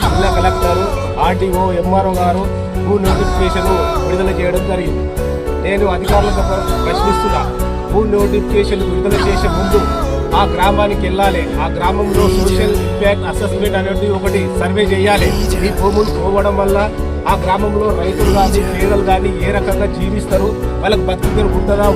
జిల్లా collector, RTO, MRO గారు భూ నోటిఫికేషన్ విడుదల చేయడం జరిగింది. నేను అధికారులకు ప్రశ్నిస్తున్నా, భూ నోటిఫికేషన్ విడుదల చేసే ముందు ఆ గ్రామానికి వెళ్ళాలి. ఆ గ్రామంలో సోషల్ ఇంపాక్ట్ అసెస్మెంట్ అనేది ఒకటి సర్వే చేయాలి. ఈ భూములు పోవడం వల్ల ఆ గ్రామంలో రైతులు కానీ పేదలు కానీ ఏ రకంగా జీవిస్తారు, వాళ్ళకి బతుకు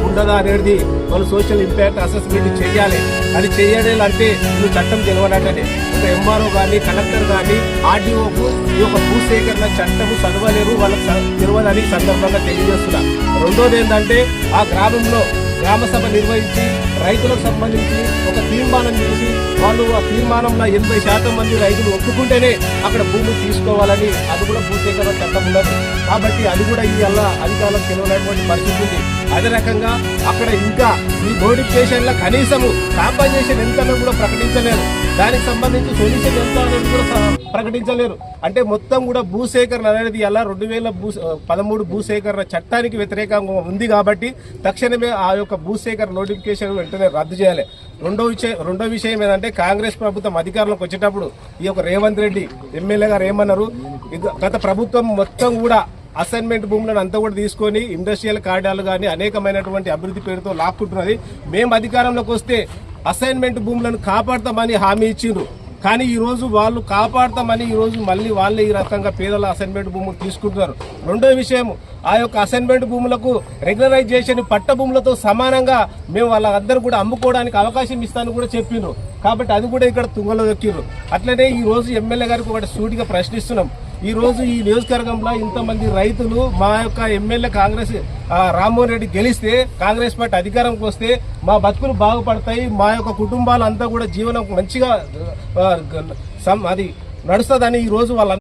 ఉండదా అనేది వాళ్ళు సోషల్ ఇంపాక్ట్ అసెస్మెంట్ చేయాలి. అది చేయాలంటే నువ్వు చట్టం తెలియనట్టనే ఒక ఎంఆర్ఓ కానీ కలెక్టర్ కానీ ఆర్డీఓకు ఈ యొక్క భూసేకరణ చట్టము చదవలేరు, వాళ్ళకి తెలియదని సందర్భంగా తెలియజేస్తున్నా. రెండోది ఏంటంటే ఆ గ్రామంలో గ్రామ సభ నిర్వహించి రైతులకు సంబంధించి ఒక తీర్మానం చేసి వాళ్ళు ఆ తీర్మానంలో 80% మంది రైతులు ఒప్పుకుంటేనే అక్కడ భూములు తీసుకోవాలని అది కూడా భూసేకరణ చట్టం ఉన్నది. కాబట్టి అది కూడా ఈ అలా అధికారులకు తెలియనటువంటి పరిస్థితి ఉంది. అదే రకంగా అక్కడ ఇంకా ఈ నోటిఫికేషన్ల కనీసము కాంపన్సేషన్ ఎంత కూడా ప్రకటించలేరు, దానికి సంబంధించి సొల్యూషన్ ఎంత అనేది కూడా ప్రకటించలేరు. అంటే మొత్తం కూడా భూసేకరణ అనేది అలా 2013 భూసేకరణ చట్టానికి వ్యతిరేకంగా ఉంది. కాబట్టి తక్షణమే ఆ యొక్క భూసేకరణ నోటిఫికేషన్ వెంటనే రద్దు చేయాలి. రెండో విషయం ఏంటంటే కాంగ్రెస్ ప్రభుత్వం అధికారంలోకి వచ్చేటప్పుడు ఈ యొక్క రేవంత్ రెడ్డి ఎమ్మెల్యే గారు ఏమన్నారు, గత ప్రభుత్వం మొత్తం కూడా అసైన్మెంట్ భూములను అంతా కూడా తీసుకొని ఇండస్ట్రియల్ కారిడార్లు కానీ అనేకమైనటువంటి అభివృద్ధి పేరుతో లాక్కుంటున్నది. మేము అధికారంలోకి వస్తే అసైన్మెంట్ భూములను కాపాడతామని హామీ ఇచ్చిండ్రు. కానీ ఈరోజు వాళ్ళు కాపాడతామని ఈరోజు మళ్ళీ వాళ్ళే ఈ రకంగా పేదల అసైన్మెంట్ భూములు తీసుకుంటున్నారు. రెండో విషయం, ఆ యొక్క అసైన్మెంట్ భూములకు రెగ్యులరైజేషన్ పట్ట భూములతో సమానంగా మేము వాళ్ళందరూ కూడా అమ్ముకోవడానికి అవకాశం ఇస్తాను కూడా చెప్పిండ్రు. కాబట్టి అది కూడా ఇక్కడ తుంగలో దొక్కిండ్రు. అట్లనే ఈ రోజు ఎమ్మెల్యే గారికి ఒకటి సూటిగా ప్రశ్నిస్తున్నాం. ఈ రోజు ఈ నియోజకవర్గంలో ఇంతమంది రైతులు మా యొక్క ఎమ్మెల్యే కాంగ్రెస్ రామ్మోహన్ రెడ్డి గెలిస్తే కాంగ్రెస్ పార్టీ అధికారంకి వస్తే మా బతుకులు బాగుపడతాయి, మా యొక్క కుటుంబాలంతా కూడా జీవనం మంచిగా అది నడుస్తుందని ఈ రోజు వాళ్ళ